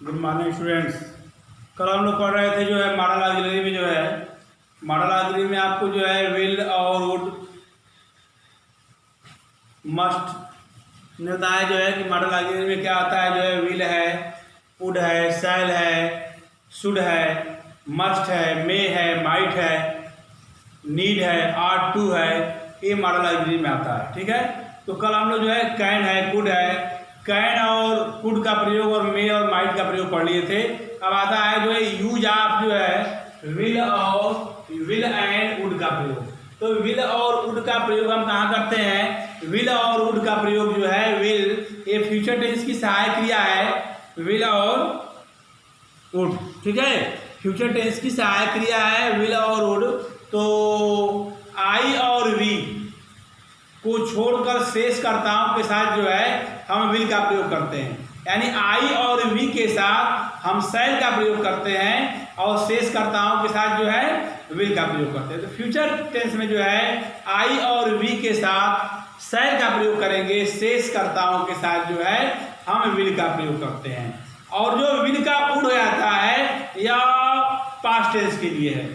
Good morning students. कल हम लोग पढ़ रहे थे जो है मॉडल ऑक्सिलरी में जो है मॉडल ऑक्सिलरी में आपको जो है विल और वुड मस्ट ने बताया जो है कि मॉडल ऑक्सिलरी में क्या आता है। जो है विल है, वुड है, शैल है, शुड है, मस्ट है, मे है, माइट है, नीड है, आर्ट टू है, ये मॉडल ऑक्सिलरी में आता है। ठीक है, तो कल हम लोग जो है कैन है, कुड है, कैन और कुड का प्रयोग और मे और माइट का प्रयोग पढ़ लिए थे। अब आता है जो है यूज ऑफ जो है विल और विल एंड वुड का प्रयोग। तो विल और वुड का प्रयोग हम कहाँ करते हैं? विल और वुड का प्रयोग जो है विल ये फ्यूचर टेंस की सहायक क्रिया है। विल और वुड, ठीक है, फ्यूचर टेंस की सहायक क्रिया है विल और वुड। तो आई और वी को छोड़कर शेष कर्ताओं के साथ जो है हम विल का प्रयोग करते हैं। यानी आई और वी के साथ हम शैल का प्रयोग करते हैं और शेष कर्ताओं के साथ जो है विल का प्रयोग करते हैं। तो फ्यूचर टेंस में जो है आई और वी के साथ शैल का प्रयोग करेंगे, शेष कर्ताओं के साथ जो है हम विल का प्रयोग करते हैं। और जो विल का उड़ हो जाता है या पास्ट टेंस के लिए है।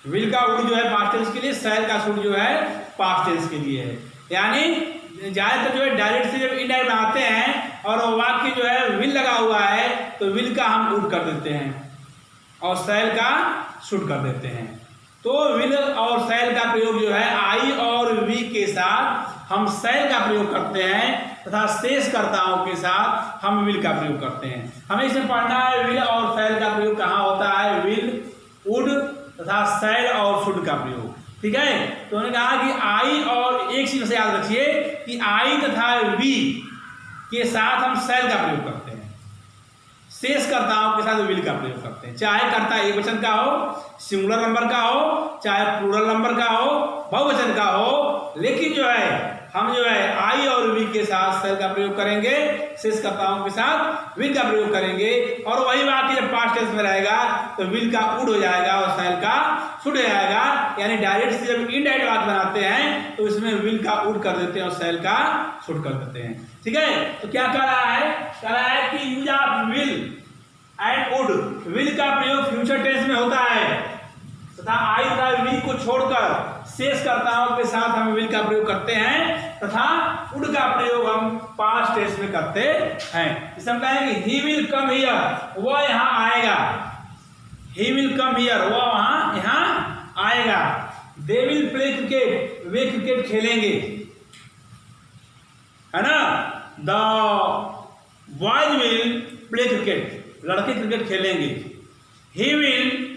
विल का उड़ जो है पास्ट टेंस के लिए, शैल का शुड जो है पास्ट टेंस के लिए है। यानी ज़्यादातर जो है डायरेक्ट से जब इनडायरेक्ट बनाते हैं और वाक्य जो है विल लगा हुआ है तो विल का हम उड कर देते हैं और शैल का शुड कर देते हैं। तो विल और शैल का प्रयोग जो है आई और वी के साथ हम शैल का प्रयोग करते हैं तथा शेष कर्ताओं के साथ हम विल का प्रयोग करते हैं। हमें इसे पढ़ना है विल और शैल का प्रयोग कहाँ होता है, विल, वुड तथा शैल और शुड का प्रयोग। ठीक है, तो उन्होंने कहा कि आई और एक चीज से याद रखिए कि आई तथा वी के साथ हम शैल का प्रयोग करते हैं, शेष कर्ताओं के साथ विल का प्रयोग करते हैं। चाहे कर्ता एक वचन का हो, सिंगुलर नंबर का हो, चाहे प्लूरल नंबर का हो, बहुवचन का हो, लेकिन जो है हम जो है आई और वी के साथ शैल का प्रयोग करेंगे, शेष कर्ताओं के साथ विल का प्रयोग करेंगे। और वही वाक्य जब पास्ट टेंस में रहेगा तो विल का उड हो जाएगा और शैल का शुड हो जाएगा। यानी डायरेक्ट से जब इनडायरेक्ट वाक्य बनाते हैं तो इसमें विल का उड कर देते हैं और शैल का शुड कर देते हैं। ठीक है, तो क्या कह रहा है? कह रहा है कि use of will and would, will का प्रयोग फ्यूचर टेंस में होता है तथा आई तथा वी को छोड़कर शेष कर्ताओं के साथ हम विल का प्रयोग करते हैं तथा वुड का प्रयोग हम पास्ट टेंस में करते हैं। इसे हम कहेंगे ही विल कम हियर, वह यहाँ आएगा। ही विल कम हियर, वह वहाँ यहाँ आएगा। They will play cricket, way cricket खेलेंगे, है ना। The boys will play cricket, लड़के क्रिकेट खेलेंगे। ही विल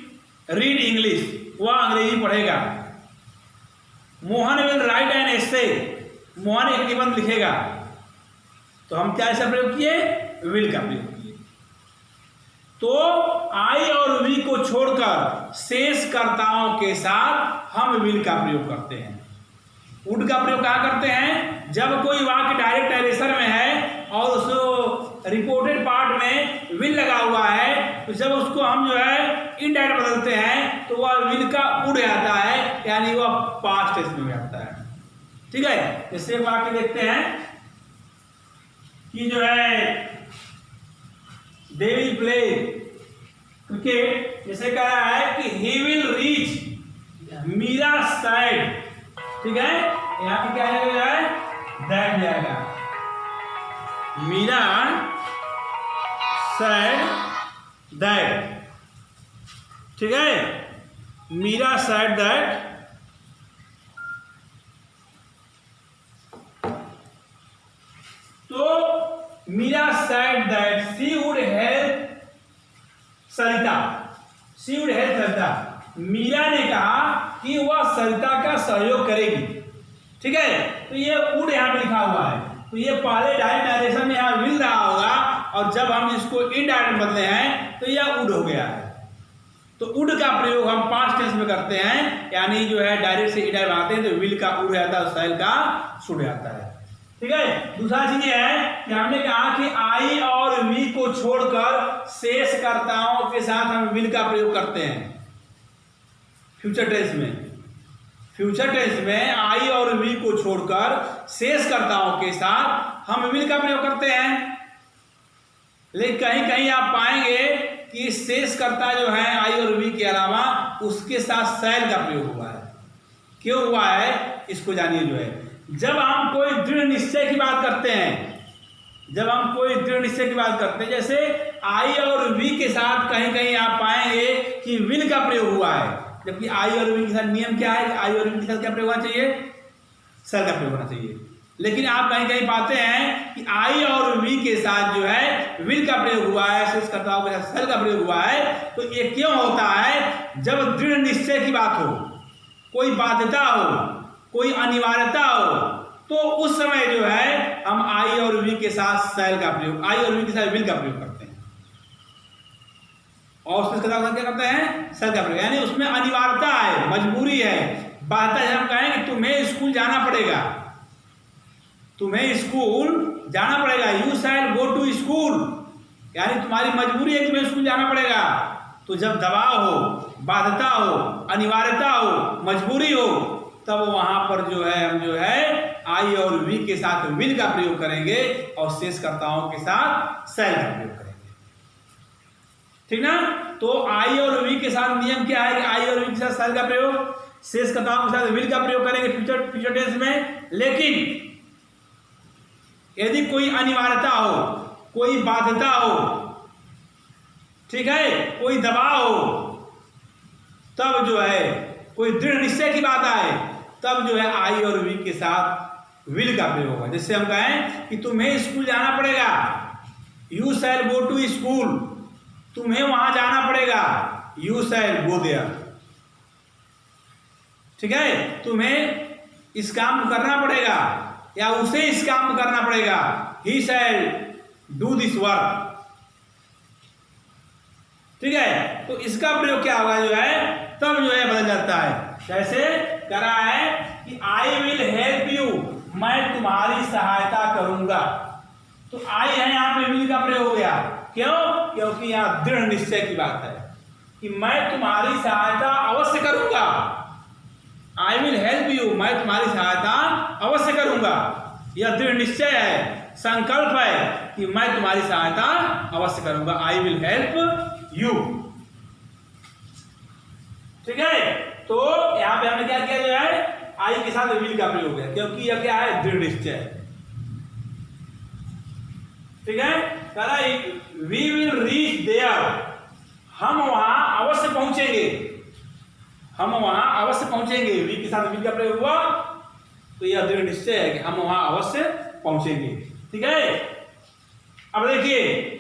रीड इंग्लिश, वह अंग्रेजी पढ़ेगा। मोहन विल राइट एन एस्से, मोहन एक निबंध लिखेगा। तो हम क्या ऐसा प्रयोग किए? विल का प्रयोग किए। तो आई और वी को छोड़कर शेष कर्ताओं के साथ हम विल का प्रयोग करते हैं। वुड का प्रयोग कहाँ करते हैं? जब कोई वाक्य डायरेक्ट नरेशन में है और उस रिपोर्टेड पार्ट में विल लगा हुआ है तो जब उसको हम जो है इनडायरेक्ट बदलते हैं तो वह विल का उड़ जाता है, यानी वह पास्ट टेंस में आता है। ठीक है, जैसे वाक्य देखते हैं कि जो है दे विल प्ले क्रिकेट, जैसे कह रहा है कि he will reach Meera side. ठीक है, यहाँ पे क्या है? दैट जाएगा, मीरा said that। ठीक है, मीरा said that। तो Meera said that she would help Sarita, she would help सरिता। मीरा ने कहा कि वह सरिता का सहयोग करेगी। ठीक है, तो ये वुड यहाँ पे लिखा हुआ है, तो ये पहले डायरेक्ट नरेशन में यहाँ विल रहा होगा और जब हम इसको इनडायरेक्ट बदले हैं तो यह वुड हो गया है। तो वुड का प्रयोग हम पास्ट टेंस में करते हैं, यानी जो है डायरेक्ट से इनडायरेक्ट बनाते हैं तो विल का उड़ जाता है और शैल का शुड जाता है। ठीक है, दूसरा चीज ये है कि हमने कहा कि आई और वी को छोड़कर शेष कर्ताओं के साथ हम विल का प्रयोग करते हैं फ्यूचर टेंस में। फ्यूचर टेंस में आई और वी को छोड़कर शेष कर्ताओं के साथ हम विल का प्रयोग करते हैं। लेकिन कहीं कहीं आप पाएंगे कि शेषकर्ता जो है आई और वी के अलावा उसके साथ शैल का प्रयोग हुआ है। क्यों हुआ है इसको जानिए। जो है जब हम कोई दृढ़ निश्चय की बात करते हैं, जब हम कोई दृढ़ निश्चय की बात करते हैं, जैसे आई और वी के साथ कहीं कहीं आप पाएंगे कि विल का प्रयोग हुआ है, जबकि आई और वी के साथ नियम क्या है, आई और वी के साथ क्या प्रयोग होना चाहिए, शैल का प्रयोग होना चाहिए। लेकिन आप कहीं कहीं पाते हैं कि आई और वी के साथ जो है विल का प्रयोग हुआ है, शेषकर्ताओं के साथ शैल का प्रयोग हुआ है। तो ये क्यों होता है? जब दृढ़ निश्चय की बात हो, कोई बाध्यता हो, कोई अनिवार्यता हो, तो उस समय जो है हम आई और वी के साथ शैल का प्रयोग, आई और वी के साथ विल का प्रयोग करते हैं, और शेषकर्ताओं के साथ क्या करते हैं, शैल का प्रयोग। यानी उसमें अनिवार्यता है, मजबूरी है, बाध्यता है। हम कहें कि तुम्हें स्कूल जाना पड़ेगा, तुम्हें स्कूल जाना पड़ेगा, you shall go to school, यानी तुम्हारी मजबूरी है, तुम्हें स्कूल जाना पड़ेगा। तो जब दबाव हो, बाध्यता हो, अनिवार्यता हो, मजबूरी हो, तब वहां पर जो है हम जो है आई और वी के साथ विल का प्रयोग करेंगे और शेषकर्ताओं के साथ शैल का प्रयोग करेंगे। ठीक ना? तो आई और वी के साथ नियम क्या है कि आई और वी के साथ शैल का प्रयोग, शेषकर्ताओं के साथ विल का प्रयोग करेंगे फ्यूचर टेंस में। लेकिन यदि कोई अनिवार्यता हो, कोई बाध्यता हो, ठीक है, कोई दबाव हो, तब जो है कोई दृढ़ निश्चय की बात आए, तब जो है आई और वी के साथ विल का प्रयोग होगा। जैसे हम कहें कि तुम्हें स्कूल जाना पड़ेगा, you shall go to school, तुम्हें वहां जाना पड़ेगा, यू शैल गो देयर। ठीक है, तुम्हें इस काम को करना पड़ेगा या उसे इस काम को करना पड़ेगा, ही शैल डू दिस वर्क। ठीक है, तो इसका प्रयोग क्या होगा जो है, तब जो है बदल जाता है। जैसे कह रहा है कि आई विल हेल्प यू, मैं तुम्हारी सहायता करूंगा। तो आई है, यहां पे विल का प्रयोग हो गया। क्यों? क्योंकि यहां दृढ़ निश्चय की बात है कि मैं तुम्हारी सहायता अवश्य करूंगा। आई विल हेल्प यू, मैं तुम्हारी सहायता अवश्य करूंगा। यह दृढ़ निश्चय है, संकल्प है कि मैं तुम्हारी सहायता अवश्य करूंगा। I will help you. ठीक है, तो यहां पे हमने क्या किया जो है, आई के साथ विल का प्रयोग है, क्योंकि यह क्या है, दृढ़ निश्चय। ठीक है, कह रहा है वी विल रीच देयर, हम वहां अवश्य पहुंचेंगे, हम वहां अवश्य पहुंचेंगे। वी के साथ विल का प्रयोग हुआ, तो यह दृढ़ निश्चय है कि हम वहां अवश्य पहुंचेंगे। ठीक है, अब देखिए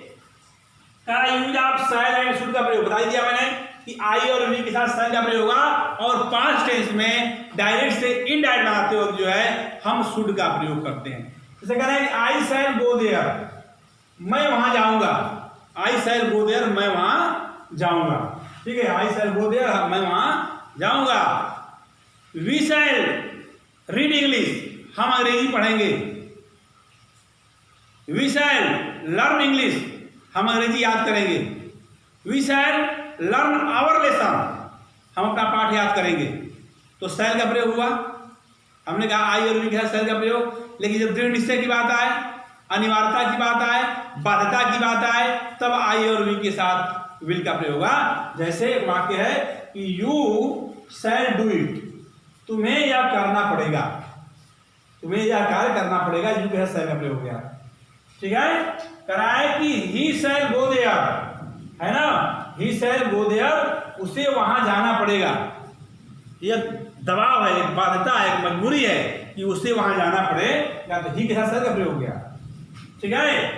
use of shall and should का प्रयोग बता दिया मैंने कि आई और वी के साथ शैल का प्रयोग होगा, और पास्ट टेंस में डायरेक्ट से इनडायरेक्ट बनाते वक्त जो है हम शुड का प्रयोग करते हैं। जैसे कह रहे हैं आई शैल गो देयर, मैं वहां जाऊंगा, आई शैल गो देयर, मैं वहां जाऊंगा। ठीक है, आई शैल गो देयर, मैं वहां जाऊंगा। वी शैल रीड इंग्लिश, हम अंग्रेजी पढ़ेंगे। वी शैल लर्न इंग्लिश, हम अंग्रेजी याद करेंगे। We shall learn our lesson, हम अपना पाठ याद करेंगे। तो शैल का प्रयोग हुआ, हमने कहा आई और वी के साथ शैल का प्रयोग। लेकिन जब दृढ़ निश्चय की बात आए, अनिवार्यता की बात आए, बाध्यता की बात आए, तब आई और वी के साथ विल का प्रयोग होगा। जैसे एक वाक्य है कि यू शैल डू इट, तुम्हें यह करना पड़ेगा, तुम्हें यह कार्य करना पड़ेगा, यू के साथ शैल का प्रयोग हो गया। ठीक है, कराए कि ही शैल गो देयर, है ना, ही शैल गो देयर, उसे वहां जाना पड़ेगा। यह दबाव है, एक बाध्यता है, एक मजबूरी है कि उसे वहां जाना पड़ेगा, तो ही के साथ शैल का प्रयोग हो गया। ठीक है,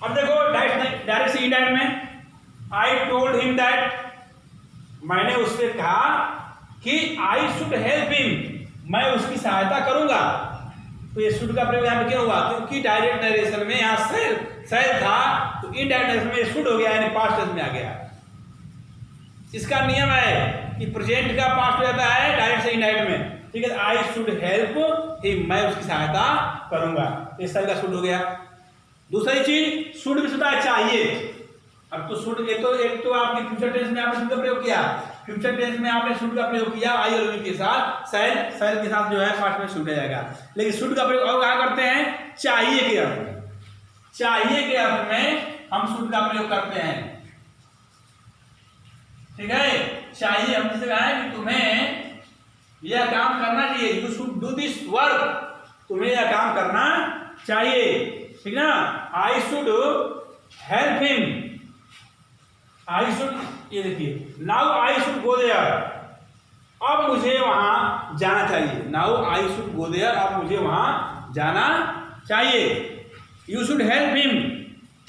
अब देखो डायरेक्ट से इनडायरेक्ट में, आई टोल्ड हिम दैट, मैंने उससे कहा कि आई शुड हेल्प हिम, मैं उसकी सहायता करूंगा। तो ये शुड का प्रयोग यहाँ पे क्यों हुआ? क्योंकि डायरेक्ट नरेशन में यहाँ शैल था, तो इनडायरेक्ट नरेशन में शुड हो गया, यानी पास्ट टेंस में आ गया। इसका नियम है कि प्रेजेंट का पास्ट हो जाता है डायरेक्ट से इनडायरेक्ट में। ठीक है, आई शुड हेल्प हिम, मैं उसकी सहायता करूंगा, इस शैल का शुड हो गया। दूसरी चीज, शुड भी होता है चाहिए। अब तो शुड, एक तो आपके फ्यूचर टेंस में आपने शुड का प्रयोग किया, फ्यूचर टेंस में आपने शुड का प्रयोग किया आई और वी के साथ, शैल के साथ जो है पास्ट में शुड आ जाएगा। लेकिन शुड का प्रयोग और क्या करते हैं? चाहिए के अर्थ में। चाहिए के अर्थ में हम शुड का प्रयोग करते हैं। ठीक है, चाहिए हम जिसे कहा है कि तुम्हें यह काम करना चाहिए, you should do this work, तुम्हें यह काम करना चाहिए। ठीक ना, I should help him, I should, ये देखिए now I should go there, अब मुझे वहां जाना चाहिए। Now I should go there, अब मुझे वहां जाना चाहिए। यू शुड हेल्प हिम,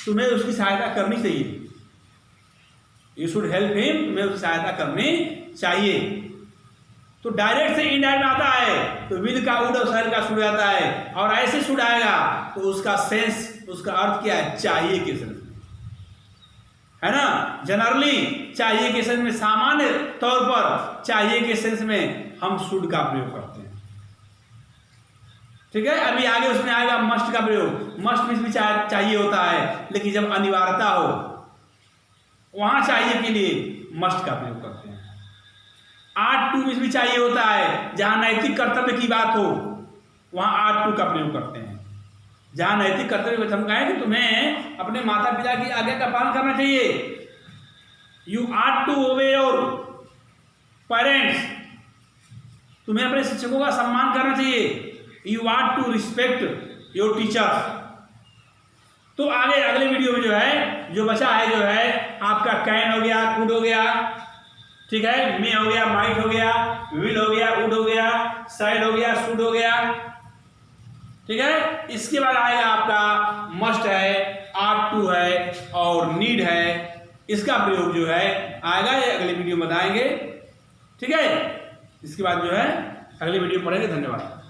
तुम्हें उसकी सहायता करनी चाहिए। यू शुड हेल्प हिम, तुम्हें उसकी सहायता करनी चाहिए। तो डायरेक्ट से इनडायरेक्ट आता है तो विल का वुड और शैल का शुड आता है, और ऐसे शुड आएगा तो उसका सेंस, उसका अर्थ क्या है, चाहिए के सेंस में, है ना। जनरली चाहिए के सेंस में, सामान्य तौर पर चाहिए के सेंस में हम शुड का प्रयोग करते हैं। ठीक है, अभी आगे उसमें आएगा मस्ट का प्रयोग। मस्ट में भी चाहिए होता है, लेकिन जब अनिवार्यता हो वहां चाहिए के लिए मस्ट का प्रयोग करते हैं। आर्ट टू में भी चाहिए होता है, जहां नैतिक कर्तव्य की बात हो वहां आर्ट टू का प्रयोग करते हैं। जहां नैतिक कर्तव्य हम कहें कि तुम्हें अपने माता पिता की आज्ञा का पालन करना चाहिए, you ought to obey your parents, तुम्हें अपने शिक्षकों का सम्मान करना चाहिए, you ought to respect your teachers. तो आगे अगले वीडियो में जो है, जो बचा है, जो है आपका कैन हो गया, कुड हो गया, ठीक है, मे हो गया, माइट हो गया, विल हो गया, वुड हो गया, शाइल हो गया, शुड हो गया। ठीक है, इसके बाद आएगा आपका मस्ट है, आर्ट टू है और नीड है। इसका प्रयोग जो है आएगा, ये अगले वीडियो में बताएंगे। ठीक है, इसके बाद जो है अगले वीडियो पढ़ेंगे। धन्यवाद।